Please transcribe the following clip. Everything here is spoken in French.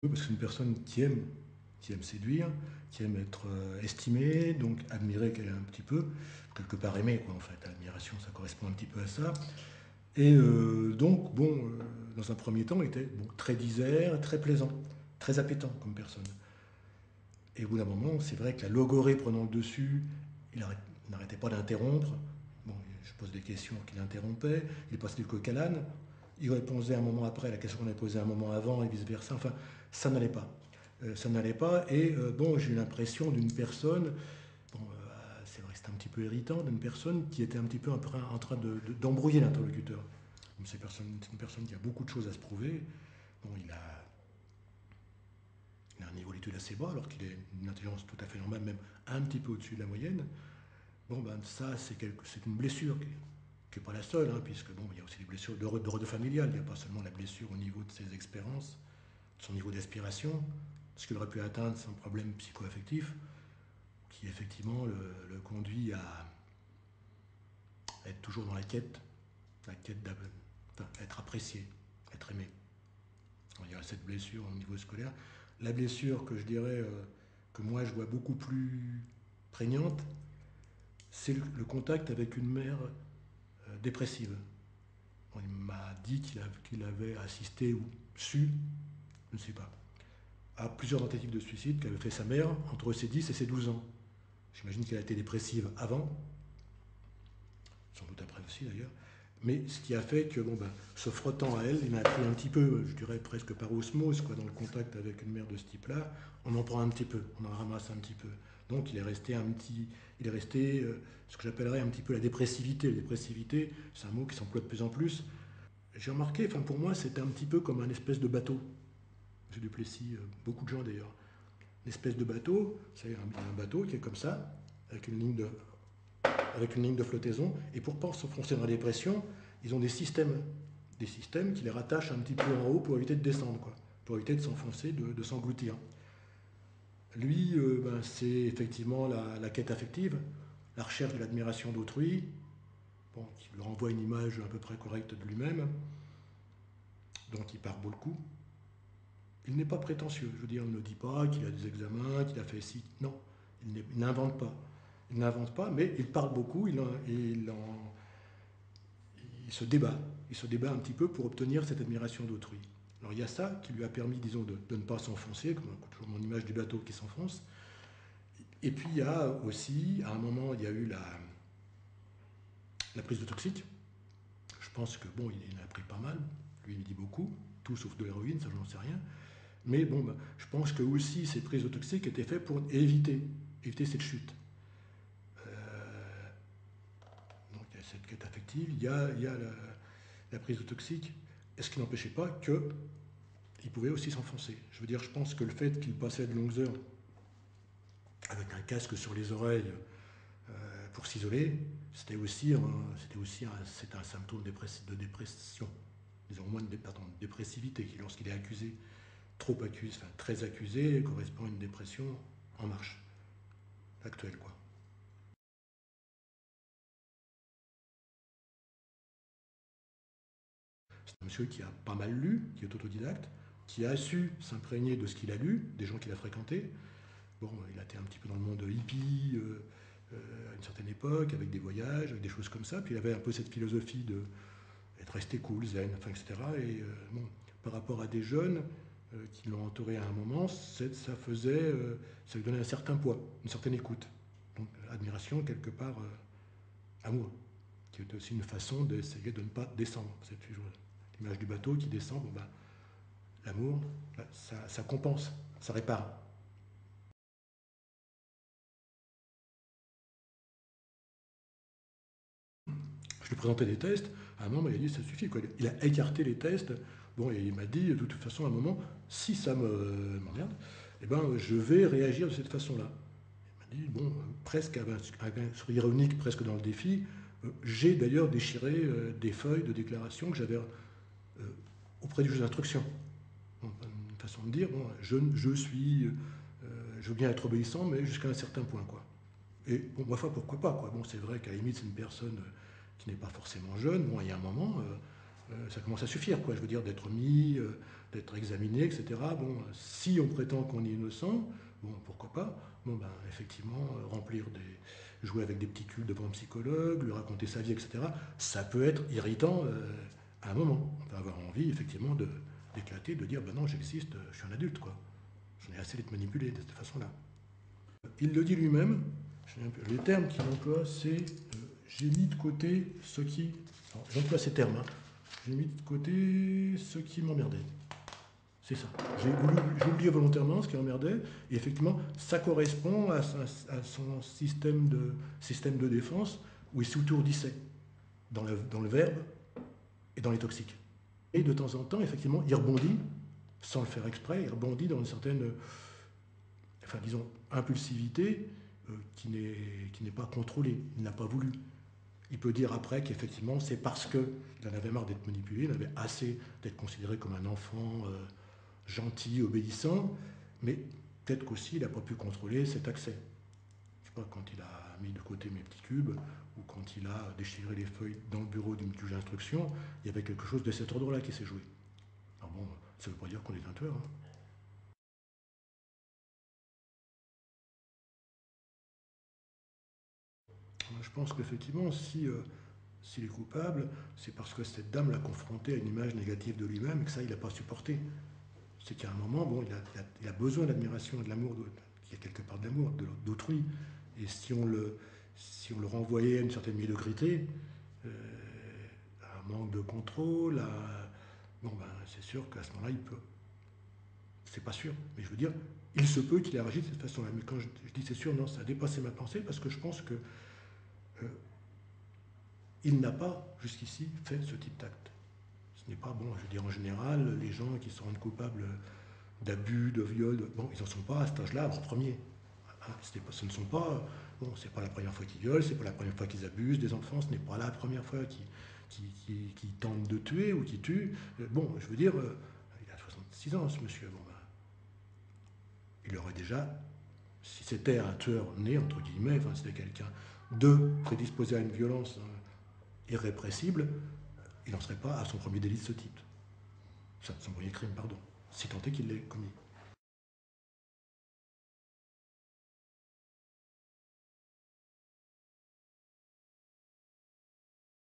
Parce que c'est une personne qui aime séduire, qui aime être estimée, donc admirée un petit peu, quelque part aimée, quoi, en fait. L'admiration, ça correspond un petit peu à ça. Et donc, bon, dans un premier temps, il était bon, très disert, très plaisant, très appétant comme personne. Et au bout d'un moment, c'est vrai que la logorée prenant le dessus, n'arrêtait pas d'interrompre. Bon, je pose des questions qu'il interrompait, il passait du coq à l'âne, il répondait un moment après à la question qu'on avait posée un moment avant et vice-versa. Enfin, ça n'allait pas. Ça n'allait pas et bon, j'ai eu l'impression d'une personne, bon, c'est vrai que c'était un petit peu irritant, d'une personne qui était un petit peu en train d'embrouiller l'interlocuteur. C'est une personne qui a beaucoup de choses à se prouver. Bon, il a un niveau d'études assez bas, alors qu'il a une intelligence tout à fait normale, même un petit peu au-dessus de la moyenne. Bon, ben ça, c'est une blessure qui n'est pas la seule, hein, puisque bon, il y a aussi des blessures d'ordre familial. Il n'y a pas seulement la blessure au niveau de ses expériences, de son niveau d'aspiration, ce qu'il aurait pu atteindre sans problème psycho-affectif, qui effectivement le conduit à être toujours dans la quête être apprécié, être aimé. Il y a cette blessure au niveau scolaire. La blessure que je dirais que moi je vois beaucoup plus prégnante, c'est le contact avec une mère dépressive. Bon, il m'a dit qu'il avait assisté ou su, je ne sais pas, à plusieurs tentatives de suicide qu'avait fait sa mère entre ses 10 et ses 12 ans. J'imagine qu'elle a été dépressive avant, sans doute après aussi d'ailleurs. Mais ce qui a fait que, bon, ben, se frottant à elle, il m'a appris un petit peu, je dirais presque par osmose, quoi, dans le contact avec une mère de ce type-là, on en prend un petit peu, on en ramasse un petit peu. Donc il est resté ce que j'appellerais un petit peu la dépressivité. La dépressivité, c'est un mot qui s'emploie de plus en plus. J'ai remarqué, enfin pour moi, c'était un petit peu comme un espèce de bateau. M. Duplessis, beaucoup de gens d'ailleurs. Une espèce de bateau, c'est un bateau qui est comme ça, avec avec une ligne de flottaison, et pour ne pas s'enfoncer dans la dépression, ils ont des systèmes qui les rattachent un petit peu en haut pour éviter de descendre, quoi, pour éviter de s'enfoncer, de s'engloutir. Lui, ben, c'est effectivement la quête affective, la recherche de l'admiration d'autrui, bon, qui lui renvoie une image à peu près correcte de lui-même, dont il part beaucoup. Il n'est pas prétentieux, je veux dire, il ne dit pas qu'il a des examens, qu'il a fait ci, non, il n'invente pas. Il n'invente pas, mais il parle beaucoup, il se débat. Il se débat un petit peu pour obtenir cette admiration d'autrui. Alors il y a ça qui lui a permis, disons, de ne pas s'enfoncer, comme toujours mon image du bateau qui s'enfonce. Et puis il y a aussi, à un moment, il y a eu la prise de toxique. Je pense que, bon, il en a pris pas mal. Lui, il me dit beaucoup. Tout sauf de l'héroïne, ça, j'en sais rien. Mais bon, bah, je pense que aussi ces prises de toxiques étaient faites pour éviter cette chute. Euh, donc il y a cette quête affective, il y a la prise de toxique. Est-ce qui n'empêchait pas qu'il pouvait aussi s'enfoncer? Je veux dire, je pense que le fait qu'il passait de longues heures avec un casque sur les oreilles pour s'isoler, c'est un symptôme de dépression, disons au moins pardon, de dépressivité, qui lorsqu'il est accusé, trop accusé, enfin très accusé, correspond à une dépression en marche, actuelle, quoi. C'est un monsieur qui a pas mal lu, qui est autodidacte, qui a su s'imprégner de ce qu'il a lu, des gens qu'il a fréquentés. Bon, il a été un petit peu dans le monde hippie à une certaine époque, avec des voyages, avec des choses comme ça. Puis il avait un peu cette philosophie d'être resté cool, zen, enfin, etc. Et bon, par rapport à des jeunes qui l'ont entouré à un moment, ça lui donnait un certain poids, une certaine écoute. Donc admiration, quelque part, amour, qui est aussi une façon d'essayer de ne pas descendre. C'est toujours l'image du bateau qui descend. Bon, ben, l'amour, ça compense, ça répare. Je lui présentais des tests. À un moment, il a dit ça suffit, quoi. Il a écarté les tests. Bon, et il m'a dit de toute façon, à un moment, si ça m'emmerde, eh ben, je vais réagir de cette façon-là. Il m'a dit, bon, presque avec un sourire ironique, presque dans le défi, j'ai d'ailleurs déchiré des feuilles de déclaration que j'avais auprès du juge d'instruction. Bon, une façon de dire, bon, je veux bien être obéissant, mais jusqu'à un certain point, quoi. Et bon, ma foi, pourquoi pas, quoi. Bon, c'est vrai qu'à la limite, c'est une personne qui n'est pas forcément jeune. Bon, il y a un moment, ça commence à suffire, quoi. Je veux dire, d'être mis, d'être examiné, etc. Bon, si on prétend qu'on est innocent, bon, pourquoi pas. Bon, ben, effectivement, jouer avec des petits culs devant un psychologue, lui raconter sa vie, etc. Ça peut être irritant à un moment. On peut avoir envie, effectivement, d'éclater, de dire, ben non, j'existe, je suis un adulte, quoi. J'en ai assez d'être manipulé de cette façon-là. Il le dit lui-même, les termes qu'il emploie, c'est j'ai mis de côté ce qui. J'emploie ces termes, hein. J'ai mis de côté ce qui m'emmerdait. C'est ça. J'ai oublié volontairement ce qui m'emmerdait, et effectivement, ça correspond à son système de défense où il s'autourdissait dans le verbe et dans les toxiques. Et de temps en temps, effectivement, il rebondit, sans le faire exprès, il rebondit dans une certaine, enfin disons, impulsivité qui n'est pas contrôlée, il n'a pas voulu. Il peut dire après qu'effectivement, c'est parce qu'il en avait marre d'être manipulé, il en avait assez d'être considéré comme un enfant gentil, obéissant, mais peut-être qu'aussi il n'a pas pu contrôler cet accès. Je sais pas, quand il a mis de côté mes petits cubes, ou quand il a déchiré les feuilles dans le bureau du juge d'instruction, il y avait quelque chose de cet ordre-là qui s'est joué. Alors bon, ça ne veut pas dire qu'on est un tueur, hein. Moi, je pense qu'effectivement, s'il est coupable, c'est parce que cette dame l'a confronté à une image négative de lui-même et que ça, il n'a pas supporté. C'est qu'à un moment, bon, il a besoin d'admiration et de l'amour, il y a quelque part de l'amour d'autrui. Et si on le renvoyait à une certaine médiocrité, à un manque de contrôle, bon, ben, c'est sûr qu'à ce moment-là, il peut. C'est pas sûr, mais je veux dire, il se peut qu'il ait agi de cette façon-là. Mais quand je dis c'est sûr, non, ça a dépassé ma pensée parce que je pense que il n'a pas jusqu'ici fait ce type d'acte. Ce n'est pas bon, je veux dire en général, les gens qui se rendent coupables d'abus, de viol, bon, ils n'en sont pas à cet âge-là en premier. Hein, ce ne sont pas, bon, c'est pas la première fois qu'ils violent, c'est pas la première fois qu'ils abusent des enfants, ce n'est pas la première fois qu'ils tentent de tuer ou qu'ils tuent. Bon, je veux dire, il a 66 ans ce monsieur, bon, ben, il aurait déjà, si c'était un tueur né, entre guillemets, enfin c'était quelqu'un de prédisposé à une violence irrépressible, il n'en serait pas à son premier délit de ce type. Son premier crime, pardon, si tant est qu'il l'ait commis.